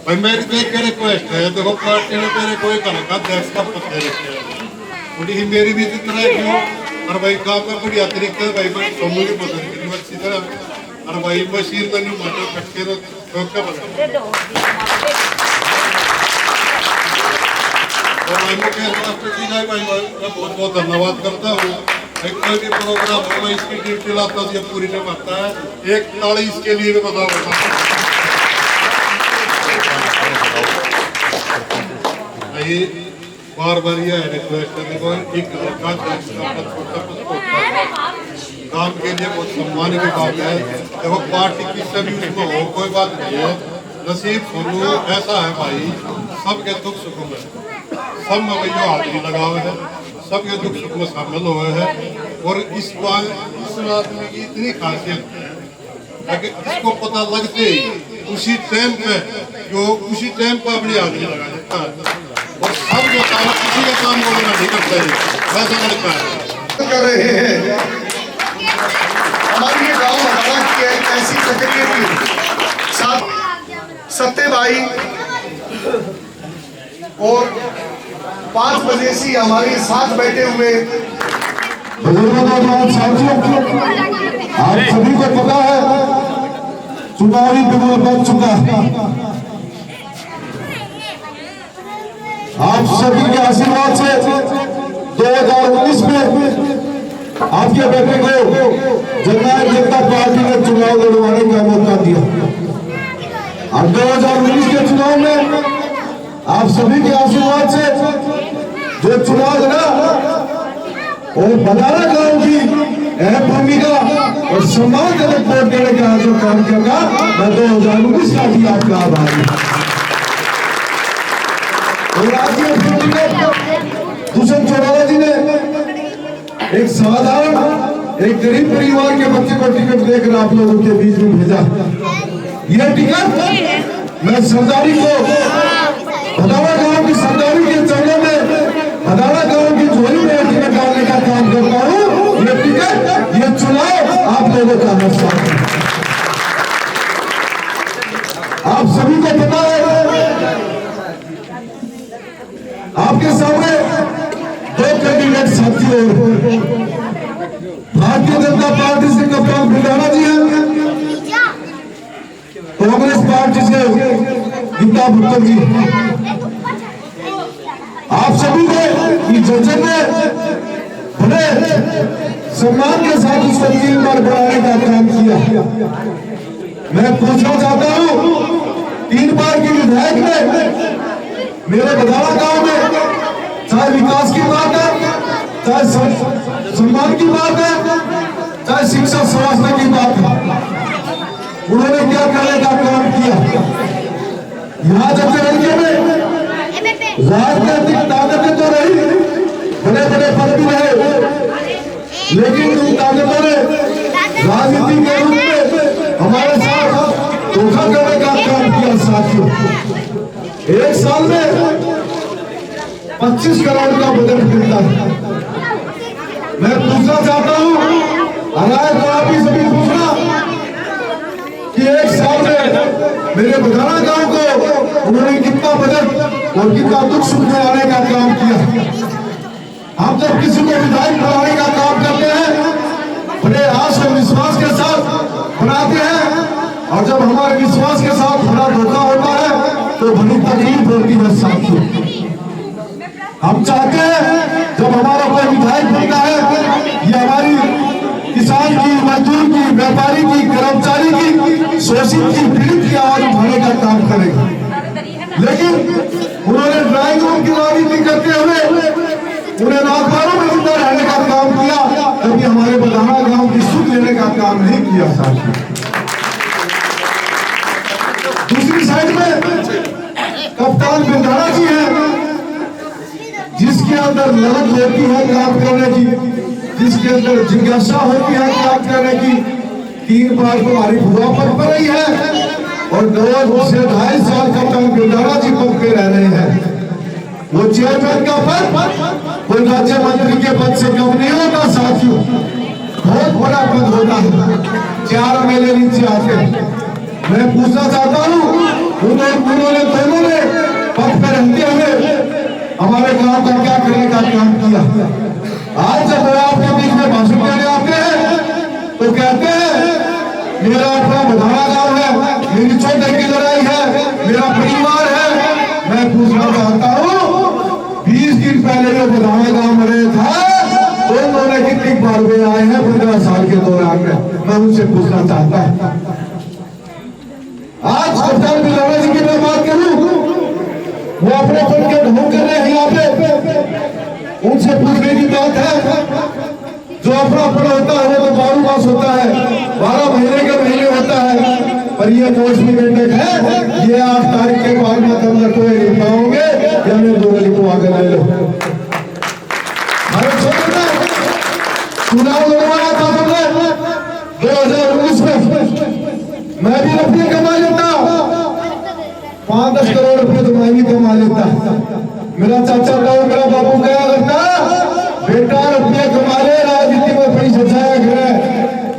भाई मेरी तो एक रिक्वेस्ट है, देखो पार्टी ने मेरे कोई का देश का पत्ते रखे थोड़ी ही मेरी भी तरह क्यों और भाई काम का बढ़िया तरीके भाई मैं सोनू की पता यूनिवर्सिटी तरह और भाई मशीन में न्यू माटो कटके रोक के बता और भाई मुकेश मास्टर जी का भाई मैं बहुत बहुत धन्यवाद करता हूँ। एक कोई भी प्रोग्राम हो मैं इसकी ड्यूटी लाता हूँ, ये पूरी नहीं पाता है, एक ताली इसके लिए भी बताओ। बार बार यह रिक्वेस्ट है, देखो एक काम के लिए बहुत सम्मान की बात है। देखो पार्टी की सभी उसमें हो कोई बात नहीं है, नसीब सोनू ऐसा है भाई, सबके दुख सुख में सब में भैया हाजिरी लगावे है, सबके दुख सुख में शामिल हुए हैं। और इस आदमी की इतनी खासियत है कि इसको पता लगते ही उसी टाइम पे अपनी हाजिरी लगा देता है और सब जो काम किसी का काम को नहीं करता है, वैसा लड़का है कर रहे हैं। हमारी ये गाँव हमारा की एक ऐसी प्रक्रिया थी, सत्य भाई और 5 बजे से हमारे साथ बैठे हुए साथियों, आप सभी को पता है चुनावी बिगुल बन चुका है। आप सभी के आशीर्वाद से 2019 में आपके बेटे को जननायक जनता पार्टी ने चुनाव लड़वाने का मौका दिया। अब 2019 के चुनाव में आप सभी के आशीर्वाद से जो चुनाव लड़ा और बदारा गांव की अहम भूमिका और सम्मानजनक वोट देने का जो काम किया, मैं 2019 का भी आपका आभारी हूं। और आज दुष्यंत चौटाला जी ने एक साधारण एक गरीब परिवार के बच्चे को टिकट देकर आप लोगों के बीच में भेजा। यह टिकट मैं सरदारी को भदारा गांव की सरदारी के चरणों में भदारा गांव की झोली में टिकट डालने का काम करता हूँ। ये टिकट ये चुनाव आप लोगों का हिस्सा है। आप सभी को पता है आपके सामने 2 कैंडिडेट साथी और भारतीय जनता पार्टी से कप्तान बिरदाना जी हैं, कांग्रेस पार्टी से गीता भुट्टो जी। आप सभी को जजन ने बड़े सम्मान के साथ उसको 3 बार बढ़ाने का काम किया। मैं पूछना चाहता हूँ 3 बार के विधायक ने मेरे बदारा गांव में चाहे विकास की बात है, चाहे सम्मान की बात है, चाहे शिक्षा स्वास्थ्य की बात है, उन्होंने क्या करने का काम किया। यहाँ जब लड़के में राजनीतिक ताकतें तो रही, बड़े बड़े पद भी रहे, लेकिन उन ताकतों ने राजनीति के रूप में हमारे साथ धोखा करने का काम किया। साथियों, 1 साल में 25 करोड़ का बजट मिलता है। मैं पूछना चाहता हूँ, अगर तो आप ही सभी पूछना कि 1 साल में मेरे बदारा गांव को उन्होंने कितना बजट और कितना दुख सुख में आने का काम किया। हम जब किसी को विधायक बनाने का काम करते हैं, बड़े आस और विश्वास के साथ बनाते हैं, और जब हमारे विश्वास के साथ बड़ा धोखा होता है तो बड़ी तकलीफ होती है। साथियों, हम चाहते हैं जब हमारा कोई विधायक बनता है, ये हमारी किसान की, मजदूर की, व्यापारी की, कर्मचारी की, शोषित की, पीड़ित की आवाज उठाने का काम करेगा। लेकिन उन्होंने ड्राइंग रूम की राजनीति करते हुए उन्हें राजदारों में जिंदा रहने का काम किया, कभी हमारे बदारा गांव की सुख लेने का काम नहीं किया। साथियों, दूसरी साइड में कप्तान बिरदाना जी हैं, जिसके अंदर ललक होती है काम करने की, जिसके अंदर जिज्ञासा होती है काम करने की। 3 बार तुम्हारी बुआ पद पर रही है और 2 से 2.5 साल कप्तान बिरदाना जी पद पे रह रहे हैं। वो चेयरमैन का पद कोई राज्य मंत्री के पद से कम नहीं होता। साथियों, बहुत बड़ा पद होता है, 4 MLA नीचे आते हैं। मैं पूछना चाहता हूँ उन्होंने दोनों ने पथ पर रहते हुए हमारे गांव का क्या करने का काम किया। आज जब वो आपके बीच में भाषण देने आते हैं तो कहते हैं मेरा अपना बधाना गांव है, मेरी छोटे की लड़ाई है, मेरा परिवार है। मैं पूछना चाहता हूँ 20 दिन पहले जो बधाना गांव में रहे था तो उन्होंने कितनी बार वे आए हैं 15 साल के दौरान में, मैं उनसे पूछना चाहता हूँ। आज कप्तान बिलावा जी की मैं बात करूं, वो अपने पद के ढोंग कर रहे हैं यहाँ पे, उनसे पूछने की बात है। जो अपना पद होता है वो तो 12 मास होता है, 12 महीने के महीने होता है, पर ये मौसमी मेंढक है, ये 8 तारीख के बाद में तुम लटोए नहीं पाओगे, या मैं 2 गली को आगे ले लो। चुनाव लड़वाना था तुमने 2019 में, मैं भी रुपये कमा लेता, 5-10 करोड़ रुपये तो मैं भी कमा लेता। मेरा चाचा था, मेरा बापू क्या करता, बेटा रुपये कमा ले, राजनीति में पैसा जाया करे।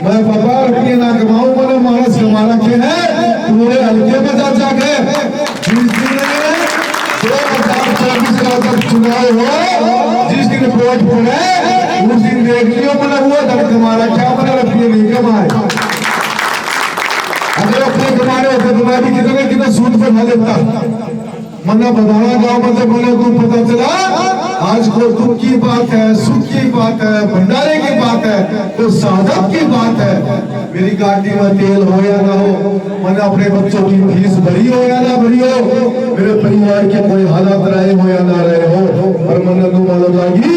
मैं पापा रुपये ना कमाऊं, मैंने मानस कमा रखे हैं पूरे हल्के में जा जाके। 20 दिन 2024 का जब चुनाव हो, जिस दिन वोट पड़े उस दिन देख लियो मैंने वो धन कमा रखा, मैंने रुपये नहीं कमाए। अगर अपने कमाने होते तो मैं भी कितने कितने सूद पे खा लेता। मना बधाना गांव में जब मैंने को पता चला आज को दुख की बात है, सुख की बात है, भंडारे की बात है, तो साधक की बात है। मेरी गाड़ी में तेल हो या ना हो, मैंने अपने बच्चों की फीस भरी हो या ना भरी हो, मेरे परिवार के कोई हालात रहे हो या ना रहे हो, और मैंने को मालूम लगी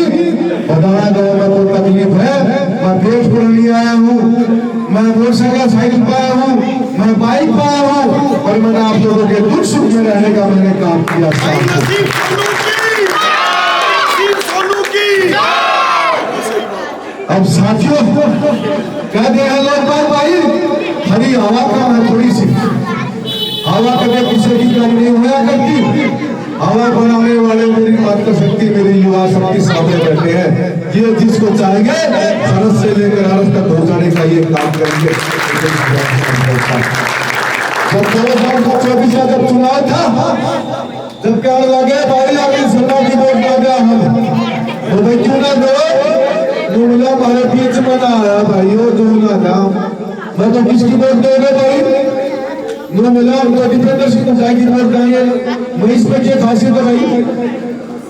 बधाना गांव में तो तकलीफ है। मैं पेट पर नहीं आया हूँ, मैं मोटरसाइकिल साइकिल पाया हूँ, मैं बाइक पाया हूँ, और मैंने आप लोगों के दुख सुख में रहने का मैंने काम किया। अब साथियों कहते हैं लोग भाई हरी हवा का है, थोड़ी सी हवा कभी किसी की कम नहीं हुआ करती। हवा बनाने वाले मेरी मातृ शक्ति, मेरी युवा शक्ति सामने बैठे हैं। ये जिसको चाहेंगे सरस से लेकर अरस तक पहुंचाने का ये काम करेंगे। जब 2024 का जब चुनाव था, जब क्या लगे भाई आगे सरकार की वोट ना दिया हम, तो भाई क्यों ना दो, बोला हमारे बीच में ना आया भाई वो जो ना था, मैं तो किसकी वोट दोगे भाई, नो मिला उनको दीपेंद्र सिंह को जाएगी वोट देंगे। मैं इस पर ये खासियत है भाई,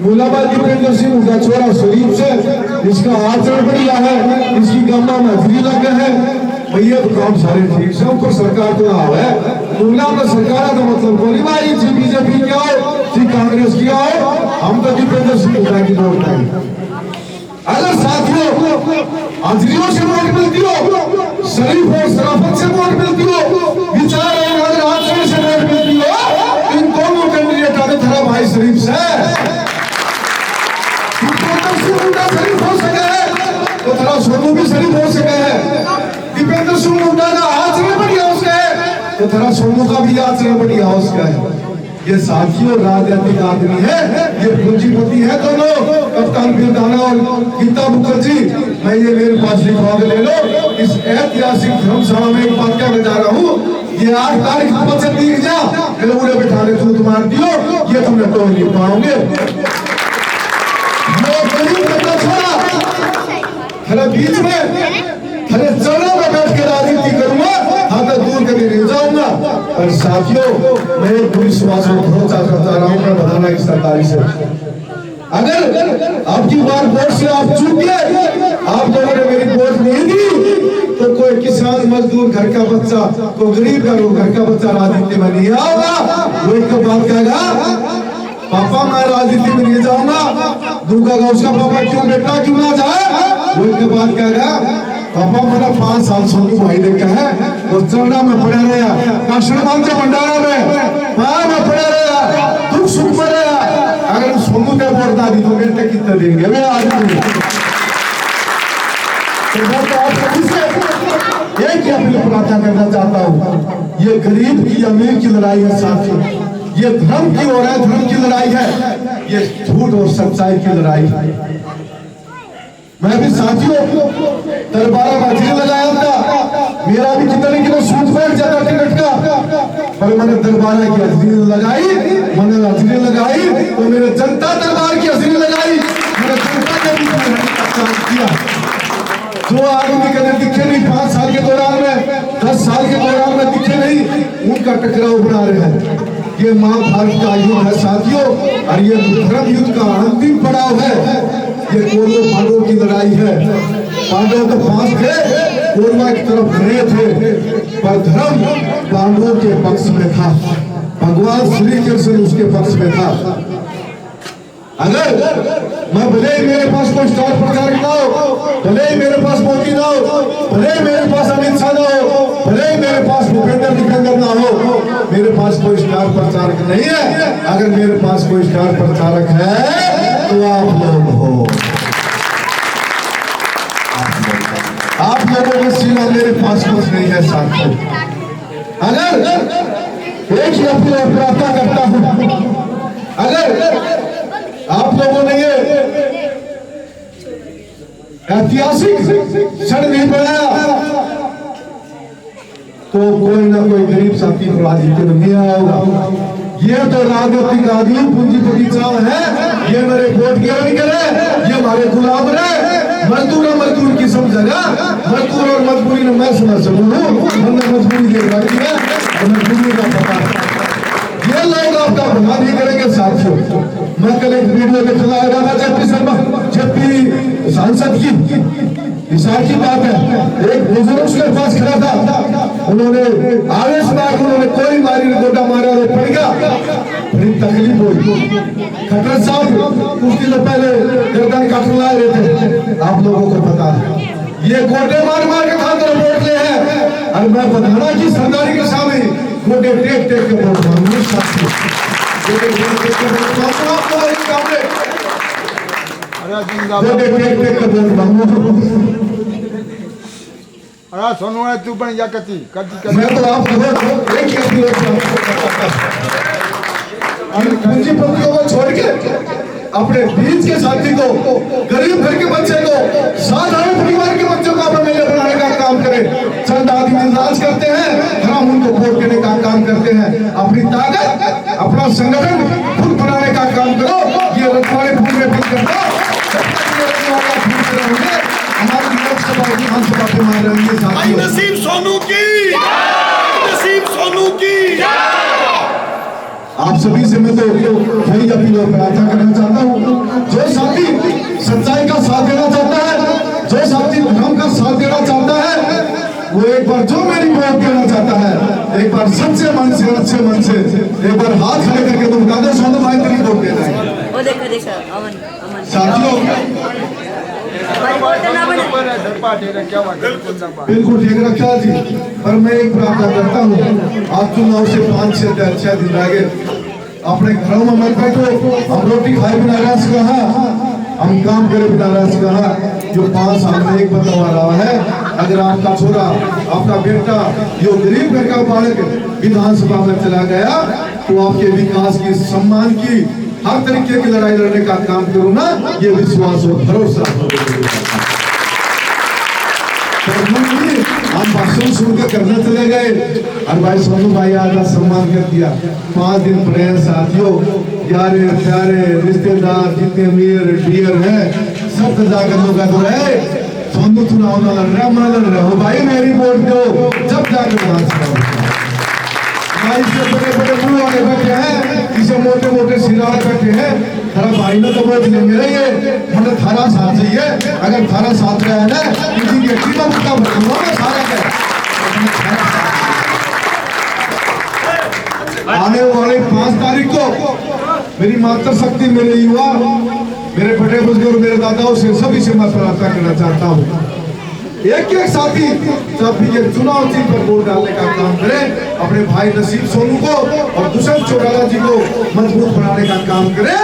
मुलाबाद दीपेंद्र सिंह का छोरा शरीफ से, इसका आचरण बढ़िया है, इसकी गम्मा में फ्री लगे है भैया, तो काम सारे ठीक से ऊपर सरकार तो ना है। मुला में सरकार का मतलब बोली भाई जी बीजेपी की आओ, जी कांग्रेस की आओ, हम तो दीपेंद्र सिंह को जाएगी वोट देंगे। अगर साथियों अंजलियों से वोट मिलती हो, शरीफ और शराफत से वोट मिलती हो, विचार अगर आचरण से वोट मिलती हो, इन दोनों कैंडिडेट का थोड़ा भाई शरीफ से शरीफ हो सके है तो थोड़ा सोनू भी शरीफ हो सके है। दीपेंद्र सिंह मुंडा का आचरण बढ़िया उसका है तो थोड़ा सोनू का भी आचरण बढ़िया उसका है। ये साथियों राजनीतिक आदमी है, ये पूंजीपति है दोनों, कप्तान बिरदाना और गीता मुखर्जी। मैं ये मेरे पास लिखवा के ले लो। इस ऐतिहासिक धर्मशाला में एक बात कहने जा रहा हूँ, ये 8 तारीख को बच्चे दिख जा मेरे उड़े बिठाने तू तुम्हार दियो, ये तुमने तो नहीं पाओगे। खरे बीच में खरे चरणों में बैठ के राजनीति करूंगा, हाथ दूर कभी नहीं जाऊंगा। और साथियों मैं एक पुलिस वालों को भरोसा करता रहा हूं, मैं बताना इस सरकारी से, अगर आपकी बार वोट से आप चूक गए, आप लोगों ने मेरी वोट नहीं दी, तो कोई किसान मजदूर घर का बच्चा, कोई गरीब घर का बच्चा राजनीति में नहीं आएगा। वो एक बात कहेगा पापा मैं राजनीति में नहीं जाऊंगा, दूसरा का उसका पापा क्यों बेटा क्यों ना जाए, वो एक बात कहेगा पापा मेरा 5 साल सोनू भाई देखा है, वो चरना में पड़ा रहा, काशनबाग से भंडारा में मां में पड़ा रहा, दुख सुख में रहा। अगर सोनू ने वोट ना दी तो बेटे कितने देंगे मैं आदमी। तो आप सभी से एक ही अपील प्रार्थना करना चाहता हूँ, ये गरीब की अमीर की लड़ाई है साथियों, ये धर्म की और धर्म की लड़ाई है, ये झूठ और सच्चाई की लड़ाई है। मैं भी साथियों 12 बाजी लगाया था, मेरा भी कितने किलो सूद बैठ जाता टिकट का। पर मैंने दरबार की हाजिरी लगाई, मैंने हाजिरी लगाई तो मेरे जनता दरबार की हाजिरी लगाई, मैंने जनता के बीच में रहने का काम किया। जो आदमी कभी दिखे नहीं 5 साल के दौरान में, 10 साल के दौरान में दिखे नहीं, उनका टकराव बना रहे हैं। ये महाभारत का युद्ध है साथियों, और ये धर्म युद्ध का अंतिम पड़ाव है। ये कौरव पांडवों की लड़ाई है। पांडव तो 5 थे, कौरव की तरफ गए थे, पर धर्म पांडवों के पक्ष में था, भगवान श्री कृष्ण उसके पक्ष में था। अगर मैं भले ही मेरे पास कोई स्टार प्रचारक ना हो, भले ही मेरे पास मोदी ना हो, भले ही मेरे पास अमित शाह ना हो, भले ही मेरे पास भूपेंद्र निकंदर ना हो, मेरे पास कोई स्टार प्रचारक नहीं है। अगर मेरे पास कोई स्टार प्रचारक है तो आप लोग हो। आप लोगों का सीना मेरे पास कुछ नहीं है साथियों। अगर एक ही अपनी प्रार्थना करता हूं, अगर आप लोगों ने ये ऐतिहासिक क्षण नहीं बनाया तो कोई ना कोई गरीब साथी राजनीति में नहीं आया होगा। ये तो राजनीतिक आदमी पूंजीपति चाव है, ये मेरे वोट की नहीं करे, ये हमारे गुलाम रहे। मजदूर और मजदूर की समझेगा, मजदूर और मजबूरी में मैं समझ सकूं, हमने मजबूरी देख रही है, मजबूरी का पता। ये लोग आपका भला नहीं करेंगे साथियों। मैं कल एक वीडियो में चला रहा था जेपी शर्मा, जेपी सांसद की हिसाब की बात है। एक बुजुर्ग उसके पास खड़ा था, उन्होंने आवेश में उन्होंने कोई मारी गोटा मारा और पड़ गया, बड़ी तकलीफ हुई। खट्टर साहब कुछ दिनों पहले गर्दन काटने ला रहे थे, आप लोगों को पता है। ये गोटे मार मार के खातर वोट ले हैं, और मैं बताना की सरदारी के सामने गोटे टेक टेक के वोट मांगू साथी, गोटे टेक टेक के वोट मांगू, आपको एक सामने गोटे टेक टेक के वोट मांगू। अरे सोनू है तू पण या कती मैं तो आप लोगों एक ही अपनी ओर से पूंजीपतियों को छोड़ के अपने बीच के साथी को, गरीब घर के बच्चे को, साधारण परिवार के बच्चों को अपने मेले बनाने का काम करें। चंद आदमी राज करते हैं, हम उनको वोट देने का काम करते हैं। अपनी ताकत, अपना संगठन खुद बनाने का काम करो। ये रखवाड़े फूल में बंद कर दो, हमारी लोकसभा विधानसभा के मारेंगे साथियों। नसीब सोनू की, नसीब सोनू की। आप सभी से मैं तो वही अपील और प्रार्थना करना चाहता हूँ, जो साथी सच्चाई का साथ देना चाहता है, जो साथी धर्म का साथ देना चाहता है, वो एक बार जो मेरी वोट देना चाहता है, एक बार सच्चे मन से, अच्छे मन से एक बार हाथ खड़े करके तुम बता दो सोनू भाई तेरी वोट देना है। साथियों बिल्कुल ठीक रखा जी, पर मैं एक प्रार्थना करता हूँ, आप चुनाव से 5 से 6 दिन रह गए, अपने घरों में मत बैठो। हम रोटी खाए बिना रह सका, हम काम करे बिना रह सका। जो 5 साल में एक बदलाव आ रहा है, अगर आपका छोरा, आपका बेटा, जो गरीब घर का बालक विधानसभा में चला गया, तो आपके विकास की, सम्मान की, हर तरीके की लड़ाई लड़ने का काम करो ना, ये विश्वास और भरोसा। हम भाषण सुनकर करने चले गए, और भाई सोनू भाई आज सम्मान कर दिया। 5 दिन पड़े हैं साथियों, यारे प्यारे रिश्तेदार जितने अमीर डियर हैं, सब जाकर लोग है सोनू चुनाव लड़ रहा, मैं लड़ रहा हूँ, भाई मेरी वोट दो, जब जाकर विधानसभा से बड़े बड़े मुंह वाले बैठे हैं, इसे मोटे मोटे सिरार बैठे हैं, थारा भाई ने तो वोट लेंगे रहिए, मतलब थारा साथ चाहिए। अगर थारा साथ रहा है ना, किसी की अच्छी का मुद्दा बताऊंगा मैं सारा है। आने वाले 5 तारीख को मेरी मातृशक्ति, मेरे युवा, मेरे बड़े बुजुर्ग, मेरे दादाओं से सभी से मैं प्रार्थना करना चाहता हूँ, एक एक साथी जब भी ये चुनाव चिन्ह पर वोट डालने का काम करें, अपने भाई नसीब सोनू को और दुष्यंत चौटाला जी को मजबूत बनाने का काम करें।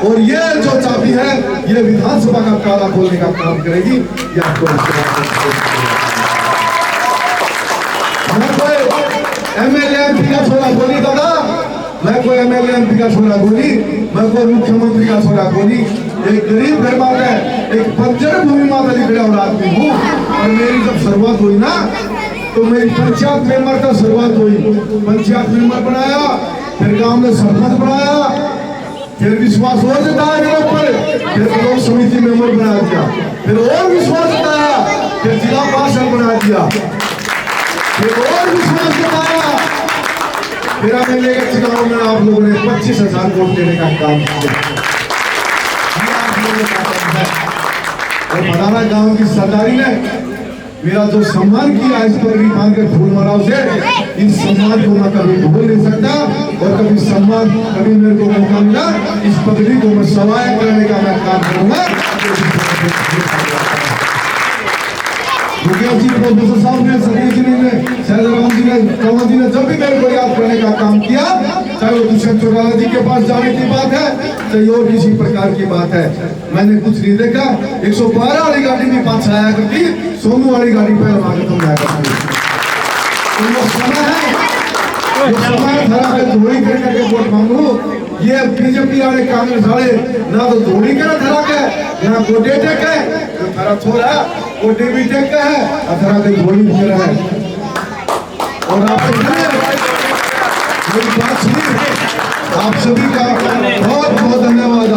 और ये जो चाबी है, ये विधानसभा का ताला खोलने का काम करेगी। ये आपको मैं कोई एमएलए एमपी का छोरा बोली दादा, मैं कोई एमएलए एमपी का छोरा बोली, मैं कोई मुख्यमंत्री का छोरा बोली, एक गरीब घर माता है, एक बंजर भूमि माता लिखा और आदमी हूँ। और मेरी जब शुरुआत हुई ना, तो मेरी पंचायत मेंबर का शुरुआत हुई, पंचायत मेंबर बनाया, फिर गांव में सरपंच बनाया, फिर विश्वास और जताया मेरे ऊपर, फिर ब्लॉक समिति मेंबर बना दिया, फिर और विश्वास जताया, फिर जिला पार्षद बना दिया, फिर और विश्वास जताया, फिर एमएलए के चुनाव में आप लोगों ने 25,000 वोट देने का काम किया। ये आप लोगों का काम है। और भदाना गांव की सरदारी ने मेरा जो सम्मान किया इस पगड़ी बांध के फूल मालाओं से, इस सम्मान को मैं कभी भूल नहीं सकता। और कभी सम्मान कभी मेरे को मौका मिला इस पगड़ी को मैं सवाया करने का मैं काम करूंगा। मुखिया जी, प्रोफेसर साहब ने, सतीश जी ने, सैदराम जी ने, कंवर जी ने जब भी मेरे को याद करने का काम किया, चाहे वो दुष्यंत चौटाला जी के पास जाने की बात है, चाहे और किसी प्रकार की बात है, मैंने कुछ नहीं देखा। 112 वाली गाड़ी में पास आया करती, सोनू वाली गाड़ी पे आगे तुम जाया करती। तो वो समय है, वो समय धरा के धोड़ी करके वोट मांगू। ये बीजेपी वाले कांग्रेस वाले ना तो धोड़ी करे धरा के, ना गोडे टेक है, तो धरा छोड़ा गोडे भी टेक है, धरा के धोड़ी भी है। और आप मेरी बात सुनिए, आप सभी का बहुत बहुत धन्यवाद।